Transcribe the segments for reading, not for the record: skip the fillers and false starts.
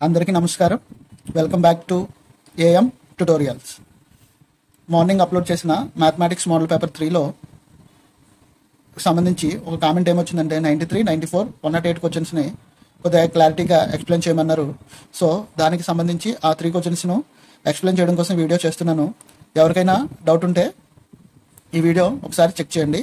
అందరికీ నమస్కారం. Welcome back to AM tutorials. Morning upload చేసిన మ్యాథమెటిక్స్ మోడల్ పేపర్ 3లో సంబంధించి ఒక కామెంట్ ఏమొచ్చిందంటే 93, 94, 108 క్వశ్చన్స్ని కొద్దిగా క్లారిటీగా ఎక్స్ప్లెయిన్ చేయమన్నారు. సో దానికి సంబంధించి ఆ 3 క్వశ్చన్స్ను ఎక్స్ప్లెయిన్ చేయడం కోసం వీడియో చేస్తున్నాను. ఎవరికైనా డౌట్ ఉంటే ఈ వీడియో ఒకసారి చెక్ చేయండి.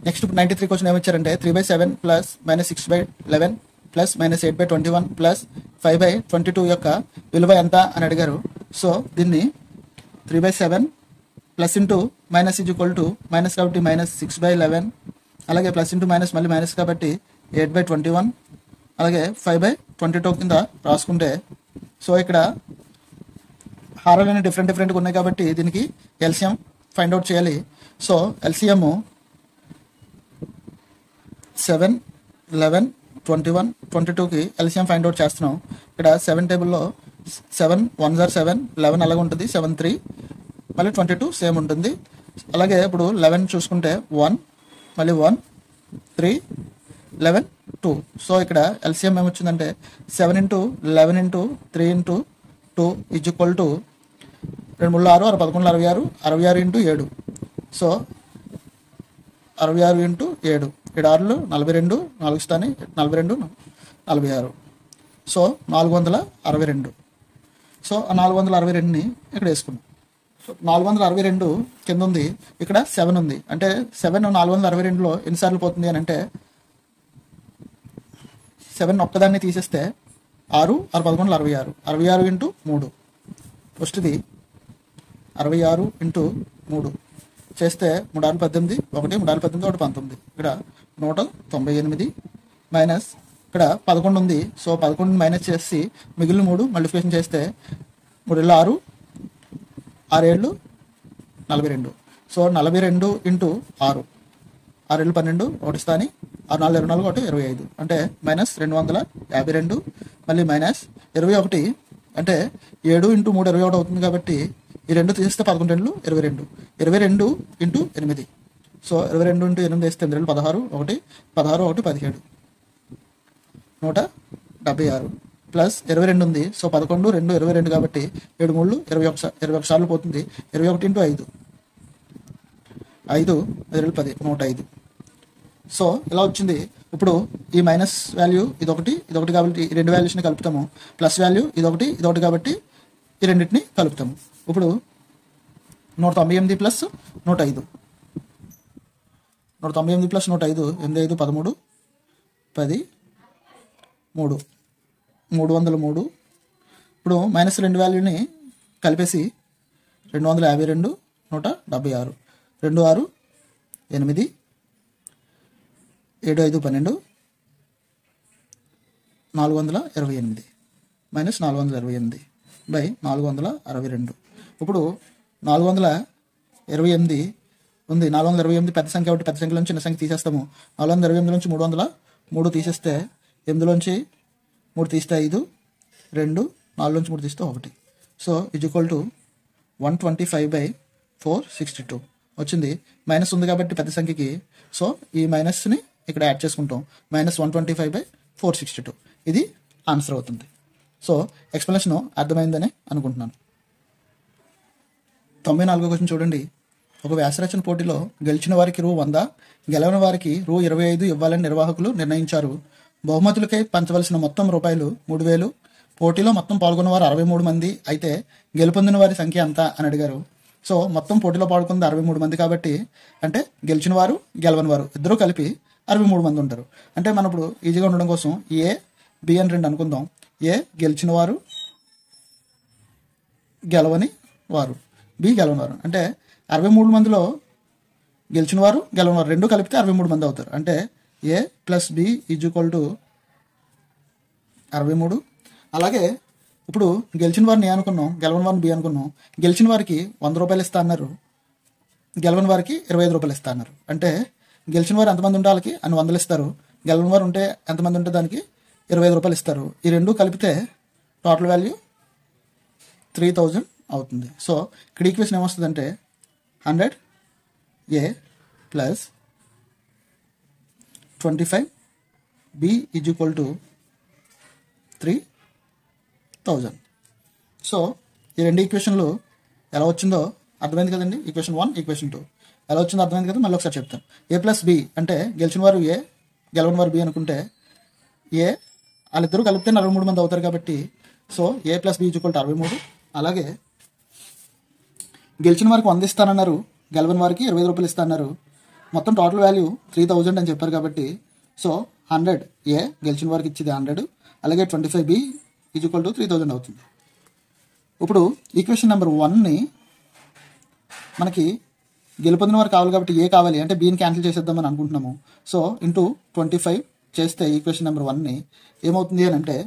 నెక్స్ట్ 93 క్వశ్చన్ ఏమొచ్చారంటే 3/7 ప్లస్ -6/11 ప్లస్ -8/21 ప్లస్ 5/22 యొక్క విలువ ఎంత అని అడిగారు. సో దీన్ని 3/7 plus into minus is equal to minus కాబట్టి -6/11, అలాగే ప్లస్ ఇంటూ మైనస్ మళ్ళీ మైనస్ కాబట్టి 8/21, అలాగే 5/22 కింద రాసుకుంటే, సో ఇక్కడ హారాలన్నీ డిఫరెంట్గా ఉన్నాయి కాబట్టి దీనికి ఎల్సిఎం ఫైండ్ అవుట్ చేయాలి. సో ఎల్సిఎం 7, 11, 21, 22కి ఎల్సిఎం ఫైండ్ అవుట్ చేస్తున్నాం. ఇక్కడ 7 టేబుల్లో 7 1s are 7, 11 అలాగే ఉంటుంది, 7 3, మళ్ళీ 22 సేమ్ ఉంటుంది. అలాగే ఇప్పుడు 11 చూసుకుంటే 1, మళ్ళీ 1 3, 11 2. సో ఇక్కడ ఎల్సిఎం ఏమొచ్చిందంటే 7 × 11 × 3 × 2 ఈజ్ ఈక్వల్ టు 2 3 6 6 11 66 66 × 7. సో 66 × 7, 7 6 42, 4 స్థాని 42 46, సో 462. సో ఆ 462ని ఇక్కడ వేసుకున్నాం. సో 462 కింద ఉంది, ఇక్కడ 7 ఉంది. అంటే 7 462లో ఎన్నిసార్లు పోతుంది అని అంటే 7 ఒక్కదాన్ని తీసేస్తే 6 6 11 66, 66 × 3 ఫస్ట్ది 66 × 3 చేస్తే 3 6 18, 1 3 6 18, 1 19, ఇక్కడ 198 మైనస్ ఇక్కడ 11 ఉంది. సో 11 మైనస్ చేసి మిగిలిన 3 మల్టిప్లికేషన్ చేస్తే 3 6, 6 7 42. సో 42 × 6, 6 7 12, 1 స్థాని 6 4 24, 1 25, అంటే -252, మళ్ళీ -21 అంటే 7 × 3 21 అవుతుంది. కాబట్టి ఈ 2 తీస్తే 11 2 22, 22 × 8. సో 22 × 8 వేస్తే 8 16, 1 16, 1 17, 176 ప్లస్ 22 ఉంది. సో 11 2 22 కాబట్టి 7 3 21 సార్లు పోతుంది. 21 × 5, 5 10, 105. సో ఇలా వచ్చింది. ఇప్పుడు ఈ మైనస్ వాల్యూ ఇదొకటి కాబట్టి ఈ రెండు వాల్యూస్ని కలుపుతాము. ప్లస్ వాల్యూ ఇదొకటి కాబట్టి ఈ రెండింటిని కలుపుతాము. ఇప్పుడు 198 ప్లస్ 105, 198 ప్లస్ 105, 8 5 13, 10 3, 303. ఇప్పుడు -2 వాల్యూని కలిపేసి 252, 176, 2 6 8, 7 5 12, 428 -428 బై 462. ఇప్పుడు 428 ఉంది. 428 పెద్ద సంఖ్య కాబట్టి పెద్ద సంఖ్యలో చిన్న సంఖ్య తీసేస్తాము. 428 నుంచి 303 తీసేస్తే 8లోంచి 3 తీస్తే 5, 2, 4లోంచి 3 తీస్తే 1. సో ఈజ్ ఈక్వల్ టు 125/462 వచ్చింది. మైనస్ ఉంది కాబట్టి పెద్ద సంఖ్యకి, సో ఈ మైనస్ని ఇక్కడ యాడ్ చేసుకుంటాం. -125/462 ఇది ఆన్సర్ అవుతుంది. సో ఎక్స్ప్లెనేషన్ అర్థమైందని అనుకుంటున్నాను. 94వ క్వశ్చన్ చూడండి. ఒక వ్యాసరచన పోటీలో గెలిచిన వారికి రూ. 100, గెలవని వారికి రూ. 25 ఇవ్వాలని నిర్వాహకులు నిర్ణయించారు. బహుమతులకై పంచవలసిన మొత్తం రూపాయలు 3000. పోటీలో మొత్తం పాల్గొన్న వారు 63 మంది అయితే గెలుపొందిన వారి సంఖ్య ఎంత అని అడిగారు. సో మొత్తం పోటీలో పాల్గొన్నది 63 మంది కాబట్టి, అంటే గెలిచిన వారు గెలవని వారు ఇద్దరూ కలిపి 63 మంది ఉంటారు. అంటే మనం ఇప్పుడు ఈజీగా ఉండడం కోసం ఏ బి అని 2 అనుకుందాం. ఏ గెలిచిన వారు, గెలవని వారు, బి గెలవని వారు. అంటే 63 మందిలో గెలిచిన వారు గెలవని వారు రెండు కలిపితే 63 మంది అవుతారు. అంటే A plus B is equal to 63. అలాగే ఇప్పుడు గెలిచిన వారిని ఏ అనుకున్నాం, గెలవని వారిని బి అనుకున్నాం. గెలిచిన వారికి 100 రూపాయలు ఇస్తా అన్నారు, గెలవని వారికి 25 రూపాయలు ఇస్తా అన్నారు. అంటే గెలిచిన వారు ఎంతమంది ఉంటే వాళ్ళకి అన్ని 100 ఇస్తారు, గెలవని వారు ఉంటే ఎంతమంది ఉంటే దానికి 25 రూపాయలు ఇస్తారు. ఈ రెండు కలిపితే టోటల్ వాల్యూ 3000 అవుతుంది. సో ఇక్కడ ఈక్వేషన్ ఏమొస్తుందంటే 100 A plus 25 b is equal to 3 1000. So ఈ రెండు ఈక్వేషన్లు ఎలా వచ్చిందో అర్థమైంది కదండి. ఈక్వేషన్ 1, ఈక్వేషన్ 2 ఎలా వచ్చిందో అర్థమైంది కదా. మళ్ళీ ఒకసారి చెప్తాను. A+B అంటే గెలిచిన వారు A, గెలవని వారు B అనుకుంటే A వాళ్ళిద్దరూ కలిపితే 43 మంది అవుతారు కాబట్టి సో A+B = 63. అలాగే గెలిచిన వారికి 100 ఇస్తానన్నారు, గెలవని వారికి 25 రూపాయలు ఇస్తానన్నారు. మొత్తం టోటల్ వాల్యూ 3000 అని చెప్పారు కాబట్టి సో 100 A గెలిచిన వారికి ఇచ్చేది 100, అలాగే 25B = 3000 అవుతుంది. ఇప్పుడు ఈక్వేషన్ నెంబర్ 1ని మనకి గెలుపొందిన వారు కావాలి కాబట్టి ఏ కావాలి అంటే బీని క్యాన్సిల్ చేసేద్దామని అనుకుంటున్నాము. సో ఇంటూ 25 చేస్తే ఈక్వేషన్ నెంబర్ 1ని ఏమవుతుంది అని అంటే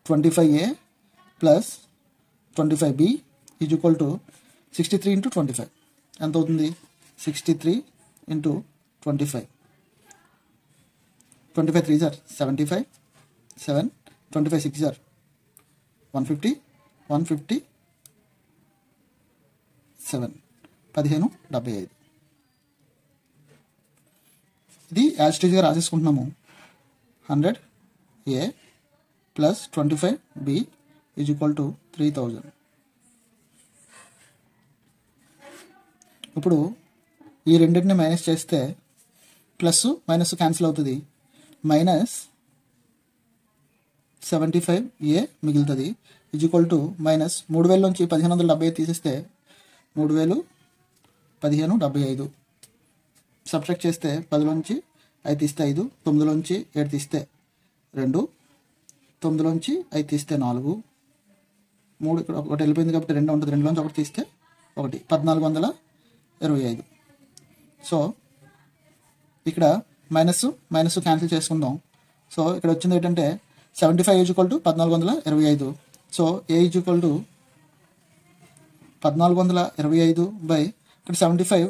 25A ప్లస్ 25B = 63 × 25. ఎంత అవుతుంది? 63 × 25. 25 3s are 75, 7, 25 6s are 150, 150 7, 1575. ఇది యాస్టేజ్గా రాసేసుకుంటున్నాము. 100A plus 25B = 3000. ఇప్పుడు ఈ రెండింటిని మైనస్ చేస్తే ప్లస్ మైనస్ క్యాన్సిల్ అవుతుంది. మైనస్ 75A మిగులుతుంది = మైనస్ 3000 నుంచి 1575 తీసేస్తే 3000 1575. సబ్ట్రాక్ట్ చేస్తే 10 నుంచి 5 తీస్తే 5, 9 నుంచి 7 తీస్తే 2, 9 నుంచి 5 తీస్తే 4, 3 ఇక్కడ ఒకటి వెళ్ళిపోయింది కాబట్టి 2 ఉంటుంది. 2 నుంచి 1 తీస్తే 1, 1425. సో ఇక్కడ మైనస్ మైనస్ క్యాన్సిల్ చేసుకుందాం. సో ఇక్కడ వచ్చింది ఏంటంటే 75 = 1425. సో A = 1425 బై ఇక్కడ 75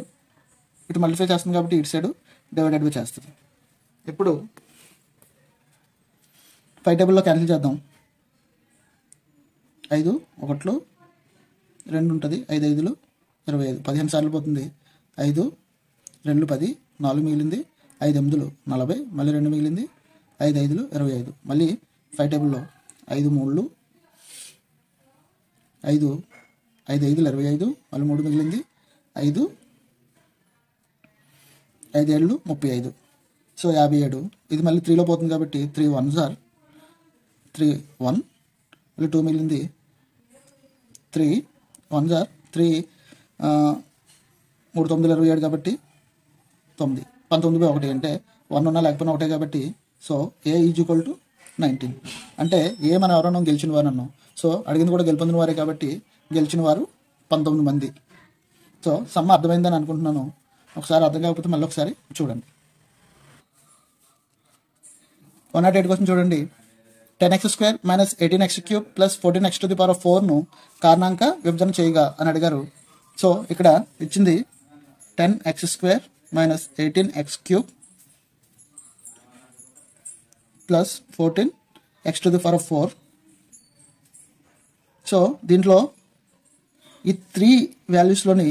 ఇటు మల్టిఫై చేస్తుంది కాబట్టి ఇటు సైడ్ డివైడెడ్ బై చేస్తుంది. ఇప్పుడు పై టేబుల్లో క్యాన్సిల్ చేద్దాం. 5 1 2 ఉంటుంది. 5 5 25, 15 సార్లు పోతుంది. 5 2 10, 4 మిగిలింది. 5 8 40, మళ్ళీ 2 మిగిలింది. 5 5 25. మళ్ళీ 5 టేబుల్లో 5 3 5 5 5 25, మళ్ళీ 3 మిగిలింది. 5 5 7 35. సో 57. ఇది మళ్ళీ 3లో పోతుంది కాబట్టి 3 1s are 3 1, మళ్ళీ 2 మిగిలింది. 3 1s are 3 3 9 27 కాబట్టి 9, 19 1 అంటే 1 ఉన్నా లేకపోయినా ఒకటే కాబట్టి సో A = 19. అంటే ఏ మనం ఎవరన్నా గెలిచిన వారు అన్నాం. సో అడిగింది కూడా గెలుపొందిన వారే కాబట్టి గెలిచిన వారు 19 మంది. సో సమ్మ అర్థమైందని అనుకుంటున్నాను. ఒకసారి అర్థం కాకపోతే మళ్ళీ ఒకసారి చూడండి. 108 కోసం చూడండి. 10x² - 18x³ + 14x⁴ కారణాంక విభజన చేయగా అని అడిగారు. సో ఇక్కడ ఇచ్చింది 10x² - 18x³ + 14x⁴. సో దీంట్లో ఈ 3 వాల్యూస్లోని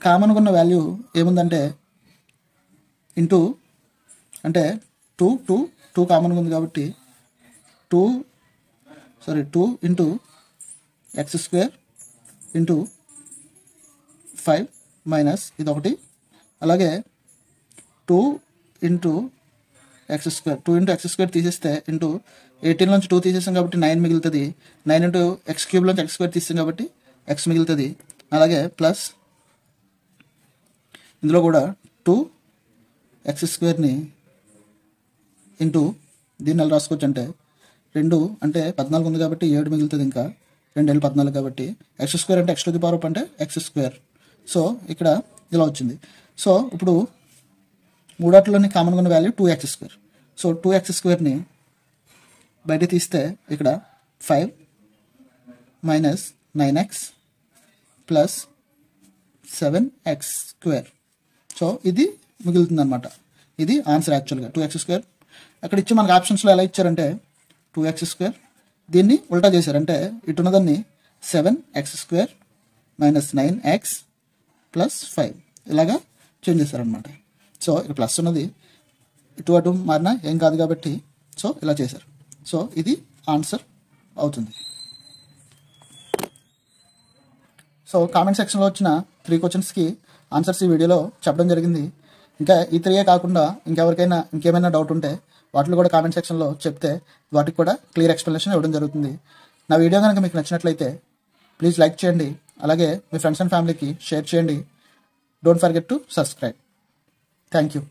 కామన్గా ఉన్న వాల్యూ ఏముందంటే ఇంటూ అంటే 2 కామన్గా ఉంది కాబట్టి 2 × x² × 5 మైనస్ ఇది ఒకటి, అలాగే 2 × x², 2 × x² తీసేస్తే ఇంటూ 18 నుంచి 2 తీసేస్తాం కాబట్టి 9 మిగులుతుంది. 9 × x³ నుంచి x² తీస్తాం కాబట్టి x మిగులుతుంది. అలాగే ప్లస్ ఇందులో కూడా 2x² ఇంటూ దీన్ని ఎలా రాసుకోవచ్చు అంటే 2 అంటే 14 ఉంది కాబట్టి 7 మిగులుతుంది. ఇంకా 2 14 కాబట్టి x² అంటే x⁴ అంటే x². సో ఇక్కడ ఇలా వచ్చింది. సో ఇప్పుడు మూడాట్లోని కామన్గా ఉన్న వాల్యూ 2x². సో 2x² బయట తీస్తే ఇక్కడ 5 minus 9x plus 7x². So ఇది మిగులుతుంది అనమాట. ఇది ఆన్సర్ యాక్చువల్గా 2x². అక్కడ ఇచ్చి మనకు ఆప్షన్స్లో ఎలా ఇచ్చారంటే 2x² దీన్ని ఉల్టా చేశారంటే ఇటున్నదాన్ని 7x² మైనస్ 9x ప్లస్ 5 ఇలాగా చేంజ్ చేశారనమాట. సో ఇక్కడ ప్లస్ ఉన్నది ఇటు అటు మారినా ఏం కాదు కాబట్టి సో ఇలా చేశారు. సో ఇది ఆన్సర్ అవుతుంది. సో కామెంట్ సెక్షన్లో వచ్చిన 3 క్వశ్చన్స్కి ఆన్సర్స్ ఈ వీడియోలో చెప్పడం జరిగింది. ఇంకా ఈ 3 కాకుండా ఇంకెవరికైనా ఇంకేమైనా డౌట్ ఉంటే వాటిలో కూడా కామెంట్ సెక్షన్లో చెప్తే వాటికి కూడా క్లియర్ ఎక్స్ప్లెనేషన్ ఇవ్వడం జరుగుతుంది. నా వీడియో కనుక మీకు నచ్చినట్లయితే ప్లీజ్ లైక్ చేయండి, అలాగే మీ ఫ్రెండ్స్ అండ్ ఫ్యామిలీకి షేర్ చేయండి. Don't forget to subscribe. Thank you.